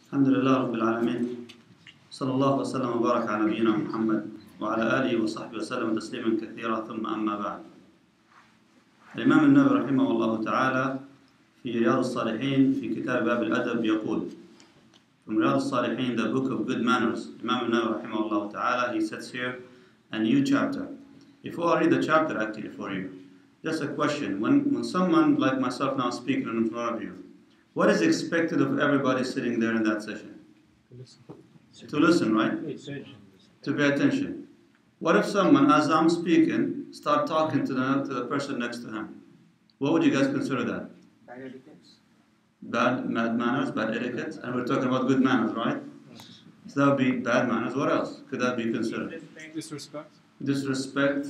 الحمد لله رب العالمين صلى الله وسلم وبارك على نبينا محمد وعلى آله وصحبه وسلم تسليما كثيرا ثم أما بعد. الإمام النووي رحمه الله تعالى في رياض الصالحين في كتاب باب الأدب يقول, from Riyad Saliheen, the book of good manners, Imam al-Nawawi rahimahullah ta'ala, he sets here a new chapter. Before I read the chapter actually for you, just a question. When someone like myself now speaking in front of you, what is expected of everybody sitting there in that session? To listen, right? To pay attention. What if someone, as I'm speaking, start talking to the person next to him? What would you guys consider that? Bad etiquette. Bad manners, bad etiquette, and we're talking about good manners, right? So that would be bad manners. What else could that be considered? Disrespect. Disrespect.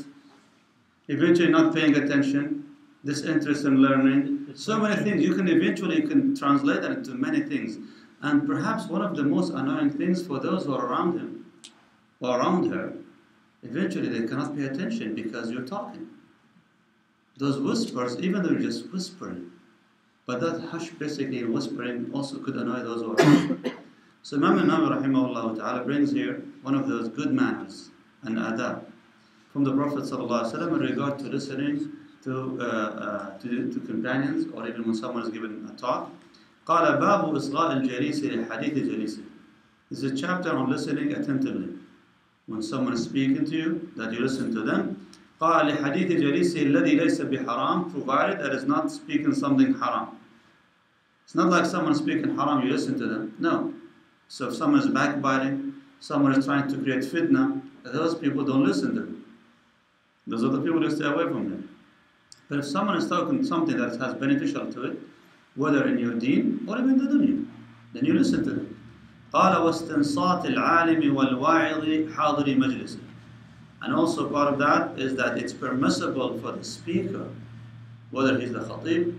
Eventually not paying attention. Disinterest in learning. So many things. You can translate that into many things. And perhaps one of the most annoying things for those who are around him or around her, eventually they cannot pay attention because you're talking. Those whispers, even though you're just whispering, but that hush basically whispering also could annoy those who are around. So Imam al-Nawawi rahimahullah ta'ala brings here one of those good manners and adab from the Prophet sallallahu alaihi wasallam in regard to listening to companions, or even when someone is given a talk. قال باب إصغاء الجليس لحديث جليسه. This is a chapter on listening attentively. When someone is speaking to you, that you listen to them. قال لحديث جليسه الذي ليس بحرام, provided that is not speaking something haram. It's not like someone speaking haram, you listen to them. No. So if someone is backbiting, someone is trying to create fitna, those people don't listen to them. Those are the people who stay away from them. But if someone is talking something that has beneficial to it, whether in your deen or even the dunya, then you listen to them. قال واستنصات العالم والواعظ حاضر مجلسه. And also part of that is that it's permissible for the speaker, whether he's the khatib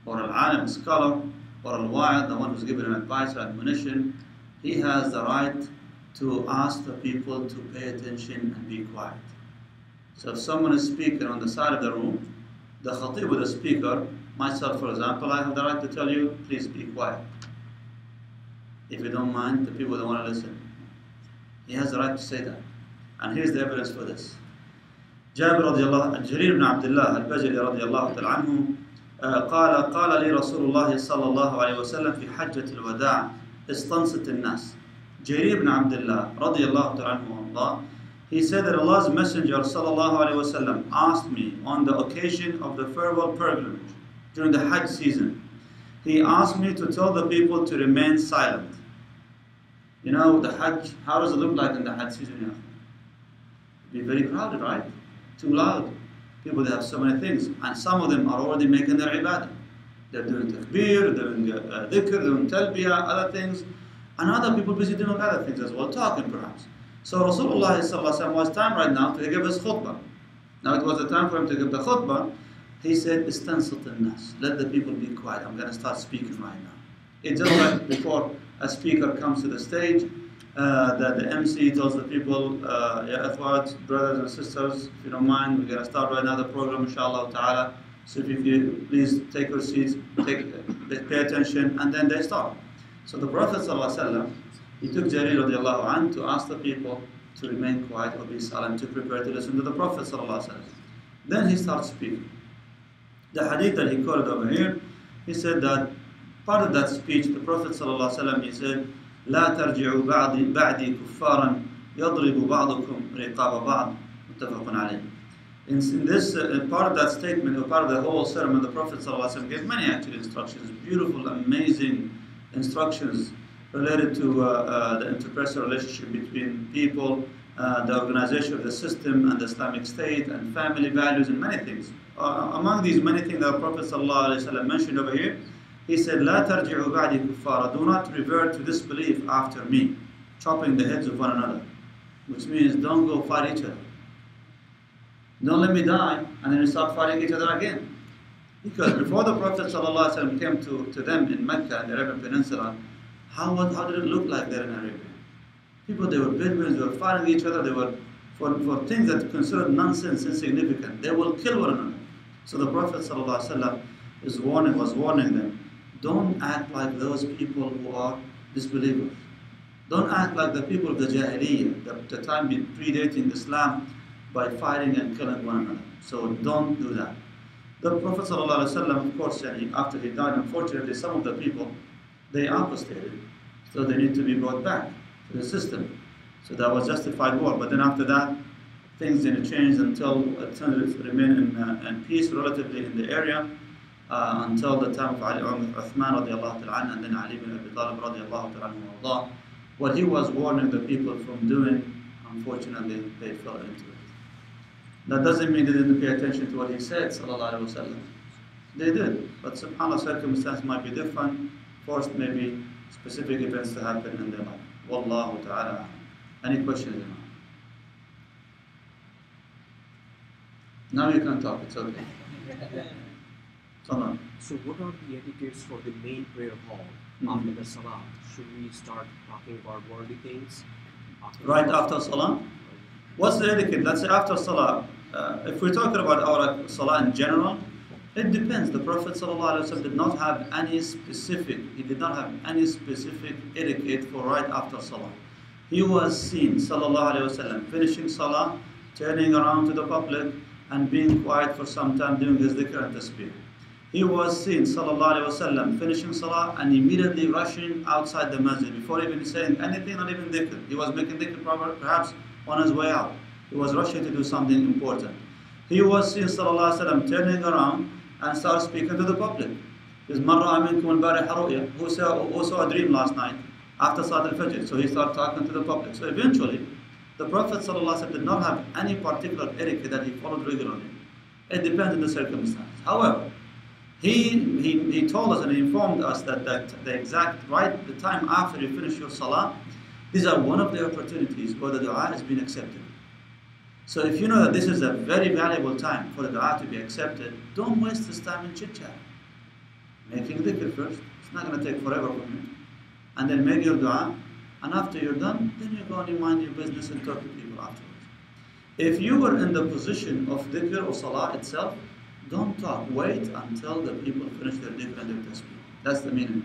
or al-alim, scholar, or al-wa'id, the one who's giving an advice or admonition, he has the right to ask the people to pay attention and be quiet. So if someone is speaking on the side of the room, the khatib or the speaker, myself for example, I have the right to tell you, please be quiet. If you don't mind, the people don't want to listen. He has the right to say that. And here's the evidence for this. جابر رضي الله جرير بن عبد الله البجلي رضي الله تعالى عنه قال لي رسول الله صلى الله عليه وسلم في حجة الوداع استنصت الناس. جرير بن عبد الله رضي الله تعالى عنه, he said that Allah's Messenger sallallahu alaihi wasallam asked me on the occasion of the farewell pilgrimage during the Hajj season. He asked me to tell the people to remain silent. You know, the Hajj, how does it look like in the Hajj season? Be very crowded, right? Too loud. People, they have so many things. And some of them are already making their ibadah. They're doing takbir, doing dhikr, doing talbiyah, other things. And other people busy doing other things as well, talking perhaps. So Rasulullah was time right now to give his khutbah. Now it was the time for him to give the khutbah. He said, istansat al-nas. Let the people be quiet. I'm going to start speaking right now. It's just like before a speaker comes to the stage, that the MC tells the people, Ya akhwat, brothers and sisters, if you don't mind, we're going to start right now the program, inshallah ta'ala. So if you please take your seats, pay attention, and then they start. So the Prophet ﷺ, he took Jarir radiallahu anhu to ask the people to remain quiet or be silent, to prepare to listen to the Prophet ﷺ. Then he starts speaking. The hadith that he quoted over here, he said that part of that speech, the Prophet ﷺ, he said, لا ترجعوا بعدي كفارا يضرب بعضكم رقاب بعض متفق عليه. In this part of that statement, or part of the whole sermon, the Prophet ﷺ gave many actual instructions, beautiful, amazing instructions related to the interpersonal relationship between people, the organization of the system and the Islamic State, and family values, and many things. Among these many things that the Prophet ﷺ mentioned over here, he said, لا ترجعوا بعدي كفارا. Do not revert to disbelief after me, chopping the heads of one another. Which means don't go fight each other. Don't let me die and then you start fighting each other again. Because before the Prophet ﷺ came to them in Mecca and the Arabian Peninsula, how did it look like there in Arabia? People, they were Bedouins, they were fighting each other, they were for things that are considered nonsense, insignificant. They will kill one another. So the Prophet ﷺ was warning them, don't act like those people who are disbelievers. Don't act like the people of the Jahiliyyah, the time predating Islam, by fighting and killing one another. So don't do that. The Prophet ﷺ, of course, after he died, unfortunately, some of the people, they apostated. So they need to be brought back to the system. So that was justified war. But then after that, things didn't change until it remained in peace relatively in the area until the time of Ali Uthman radiallahu ta'ala and then Ali bin Abi Talib radiallahu ta'ala. What he was warning the people from doing, unfortunately, they fell into it. That doesn't mean they didn't pay attention to what he said, sallallahu alaihi wasallam. They did, but subhanAllah, circumstances might be different, forced maybe specific events to happen in their life. Wallahu ta'ala. Any questions, Imam? Now you can talk, it's okay. So what are the etiquettes for the main prayer hall after the salah? Should we start talking about worldly things? Right after salah? What's the etiquette? Let's say after salah. If we're talking about our salah in general, it depends. The Prophet ﷺ did not have any specific, etiquette for right after salah. He was seen, ﷺ, finishing salah, turning around to the public and being quiet for some time doing his dhikr and tasbih. He was seen, ﷺ, finishing salah and immediately rushing outside the masjid before even saying anything, not even dhikr. He was making dhikr perhaps on his way out. He was rushing to do something important. He was seen, ﷺ, turning around and start speaking to the public. Who saw a dream last night after Salat al-Fajr? So he started talking to the public. So eventually, the Prophet ﷺ did not have any particular etiquette that he followed regularly. It depends on the circumstance. However, he told us and he informed us that the exact the time after you finish your salah, these are one of the opportunities where the dua is being accepted. So if you know that this is a very valuable time for the dua to be accepted, don't waste this time in chit-chat. Making dhikr first, it's not going to take forever from you. And then make your dua, and after you're done, then you go and you mind your business and talk to people afterwards. If you were in the position of dhikr or salah itself, don't talk. Wait until the people finish their dhikr and their tasbih. That's the meaning.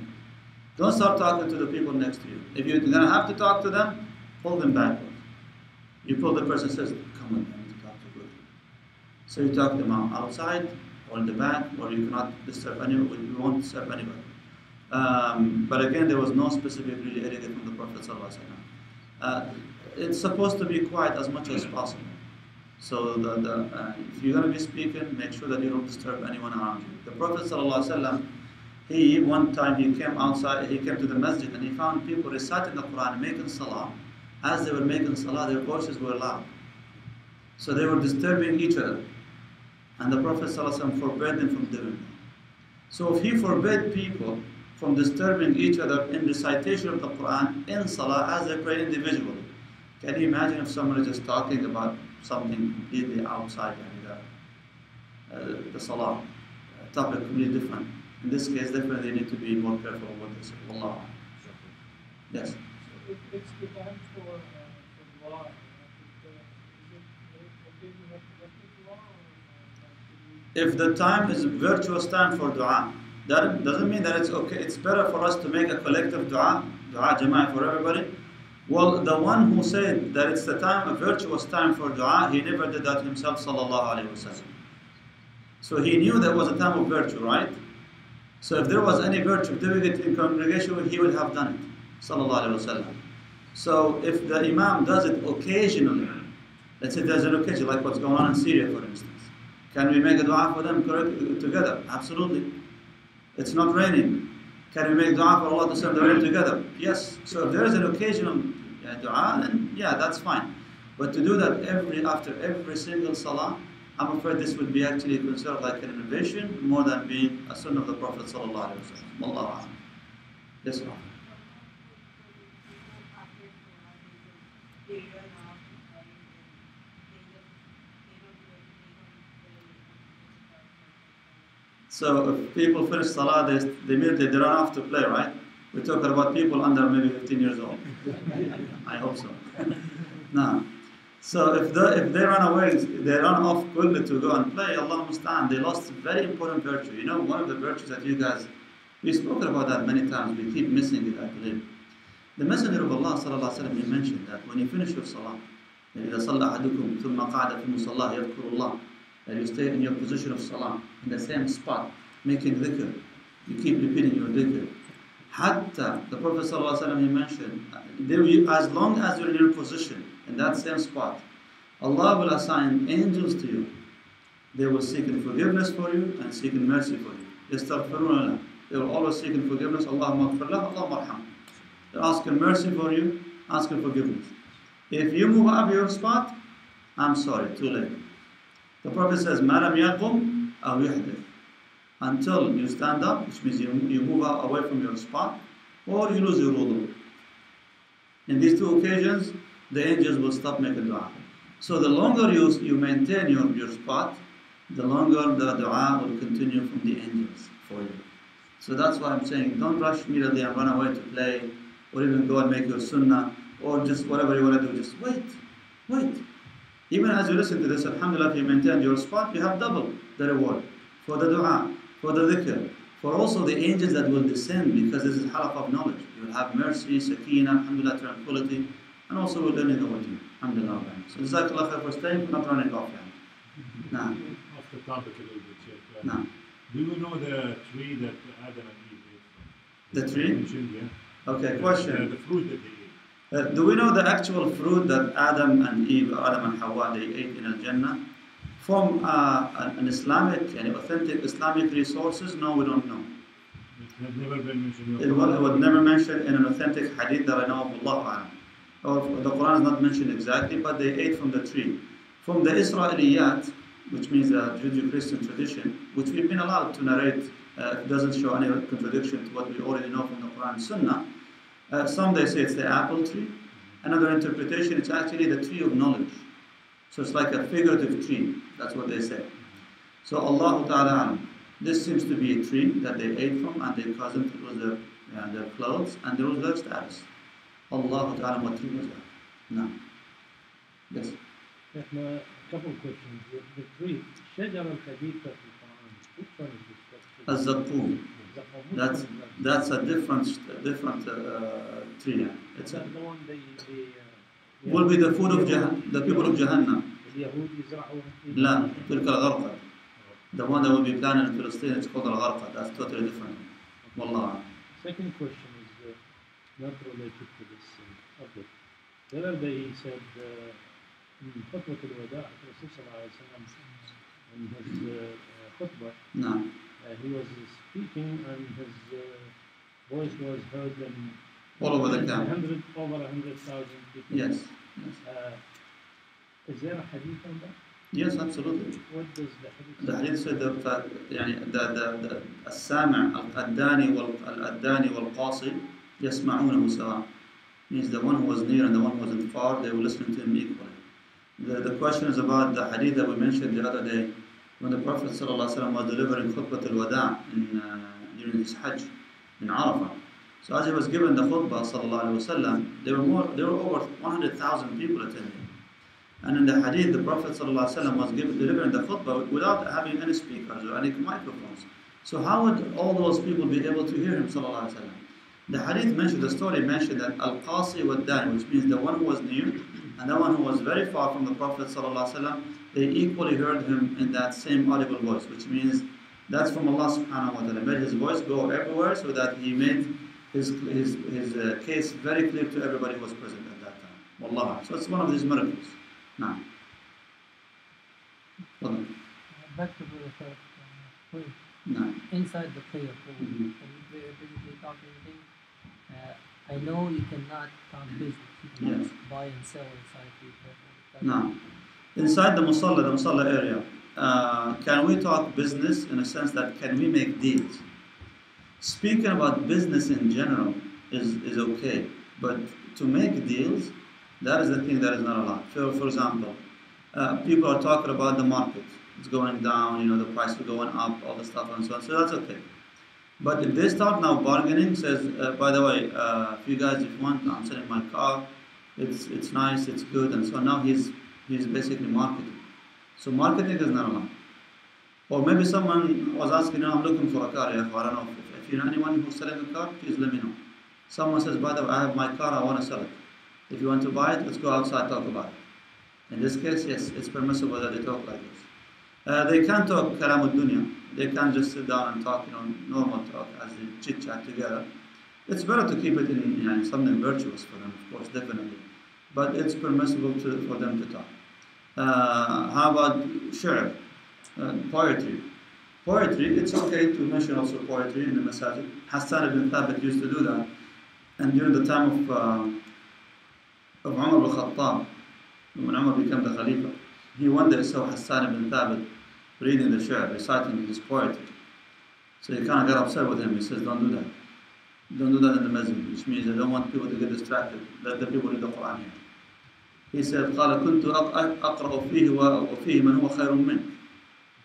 Don't start talking to the people next to you. If you're going to have to talk to them, pull them backwards. You pull the person says, come on, I need to talk to you. So you talk to them outside or in the back, or you cannot disturb anyone, you won't disturb anybody. But again, there was no specific really etiquette from the Prophet ﷺ. It's supposed to be quiet as much as possible. So if you're going to be speaking, make sure that you don't disturb anyone around you. The Prophet ﷺ, one time he came outside, he came to the masjid and he found people reciting the Quran, making salah. As they were making salah, their voices were loud. So they were disturbing each other. And the Prophet ﷺ forbade them from doing that. So if he forbade people from disturbing each other in recitation of the Quran in salah as they pray individually, can you imagine if someone is just talking about something completely outside the salah, a topic completely different? In this case, definitely they need to be more careful with this. Allah. Yes. So it's the time for dua. If the time is virtuous time for dua, that doesn't mean that it's okay. It's better for us to make a collective dua jama'ah for everybody. Well, the one who said that it's the time, a virtuous time for dua, he never did that himself, sallallahu alaihi wasallam. So he knew there was a time of virtue, right? So if there was any virtue doing it in congregation, he would have done it, sallallahu alaihi wasallam. So if the imam does it occasionally, let's say there's an occasion, like what's going on in Syria, for instance, can we make a dua for them together? Absolutely. It's not raining. Can we make dua for Allah to send the rain together? Yes. So if there is an occasional dua, then yeah, that's fine. But to do that after every single salah, I'm afraid this would be actually considered like an innovation more than being a sunnah of the Prophet sallallahu alaihi wasallam. Wallahu a'lam. Yes, sir. So if people finish salah, they immediately run off to play, right? We're talking about people under maybe 15 years old. I hope so. No. So if they run away, they run off quickly to go and play, Allah musta'an, they lost a very important virtue. You know, one of the virtues that you guys We spoke about that many times. We keep missing it, I believe. The Messenger of Allah sallallahu alaihi wasallam, he mentioned that when you finish your salah, إذا صلى أحدكم ثم قعد في مصلاه يذكر الله, that you stay in your position of salah in the same spot, making dhikr. You keep repeating your dhikr. Hatta, the Prophet sallallahu alaihi wasallam, he mentioned, as long as you're in your position in that same spot, Allah will assign angels to you. They will seek forgiveness for you and seeking mercy for you. يستغفرون لك. They will always seek forgiveness. Allahumma aghfir lahu, Allahumma arham. They're asking mercy for you, asking forgiveness. If you move up your spot, I'm sorry, too late. The Prophet says, "Ma lam yaqum aw yuhdith." Until you stand up, which means you move away from your spot, or you lose your wudu. In these two occasions, the angels will stop making dua. So the longer you maintain your spot, the longer the dua will continue from the angels for you. So that's why I'm saying, don't rush immediately and run away to play, or even go and make your sunnah, or just whatever you want to do, just wait. Even as you listen to this, alhamdulillah, if you maintain your spot, you have double the reward for the dua, for the dhikr, for also the angels that will descend, because this is halaq of knowledge. You will have mercy, sakina, alhamdulillah, tranquility, and also we're learning about you. Alhamdulillah. So jazakallah khair for staying, for not running off. Nah. Off the topic a little bit, Sheikh. Nah. Do you know the tree that Adam and Eve ate from? The tree? Mentioned, yeah. Okay, question. The fruit that they ate. Do we know the actual fruit that Adam and Eve, Adam and Hawa, they ate in Al-Jannah? From an Islamic, authentic Islamic resources? No, we don't know. It has never been mentioned. It was never mentioned in an authentic hadith that I know of, Allah A'lam. Or the Quran is not mentioned exactly, but they ate from the tree. From the Israeliyat, which means the Judeo-Christian tradition, which we've been allowed to narrate, it doesn't show any contradiction to what we already know from the Quran and Sunnah. Some they say it's the apple tree. Another interpretation, it's actually the tree of knowledge. So it's like a figurative tree. That's what they say. So Allah Ta'ala, this seems to be a tree that they ate from, and their cousin, it was their clothes, and there was their status. Allah Ta'ala, what tree was that? No. Yes. A couple of questions. The tree, Shajar al-Khaditha في القرآن, which one is this? Az-Zaqqum. That's a different tree. It's the one will be the food of the people of Jahannam. اليهود يزرعوها في لا, تلك الغرقد. The one that will be planted in Palestine, it's called al-Gharqad. That's totally different. Wallah. Second question is not related to this object. The other day he said in خطبة الوداع, Rasul sallallahu alayhi wa sallam, in his khutbah, No. he was speaking and his voice was heard in All over the camp. over 100,000 people. Yes. Is there a hadith on that? Yes, absolutely. What does the hadith say? The hadith said that the السامع الأداني والقاصي يسمعونه سواء. Means the one who was near and the one who wasn't far, they were listening to him equally. The question is about the hadith that we mentioned the other day, when the Prophet ﷺ was delivering khutbah al-wada' during his Hajj in Arafah. So as he was given the khutbah ﷺ, there were over 100,000 people attending. And in the hadith, the Prophet ﷺ was delivering the khutbah without having any speakers or any microphones. So how would all those people be able to hear him ﷺ? The hadith mentioned, the story mentioned that al-qasi wa dani, which means the one who was near and the one who was very far from the Prophet ﷺ, they equally heard him in that same audible voice, which means that's from Allah subhanahu wa ta'ala. Made his voice go everywhere so that he made his case very clear to everybody who was present at that time. Wallah. So it's one of these miracles. Now. Back to the prayer. No. Inside the prayer hall, can you basically talk anything? I know you cannot talk business. You cannot buy and sell inside the prayer hall. No. Inside the musalla area, can we talk business in a sense that can we make deals? Speaking about business in general is okay, but to make deals, that is the thing that is not allowed. For example, people are talking about the market. It's going down, the price is going up, all the stuff and so on. So that's okay. But if they start now bargaining, says, by the way, if you guys, if you want, I'm selling my car. It's nice, it's good, and so now he's basically marketing. So marketing is not allowed. Or maybe someone was asking, I'm looking for a car. I don't know if if you know anyone who's selling a car, please let me know. Someone says, by the way, I have my car, I want to sell it. If you want to buy it, let's go outside, talk about it. In this case, yes, it's permissible that they talk like this. They can talk kalam al-dunya. They can just sit down and talk, normal talk as they chit-chat together. It's better to keep it in something virtuous for them, of course, definitely. But it's permissible for them to talk. How about shi'r, poetry? Poetry, it's okay to mention also poetry in the masajid. Hassan ibn Thabit used to do that. And during the time of Umar al-Khattab, when Umar became the Khalifa, he one day saw Hassan ibn Thabit reading the shi'r, reciting his poetry. So he kind of got upset with him. He says, don't do that. Don't do that in the masjid, which means I don't want people to get distracted. Let the people read the Quran here. He said, قال كنت أقرأ فيه وفيه من هو خير منك.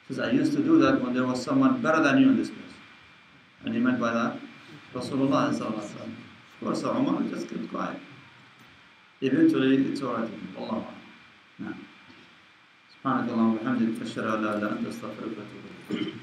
He says, I used to do that when there was someone better than you in this place. And he meant by that, Rasulullah sallallahu alaihi wasallam. Of course, Umar just kept quiet. Eventually, it's alright. Allah. سبحانك اللهم وبحمدك أشهد أن لا إله إلا أنت أستغفرك وأتوب إليك.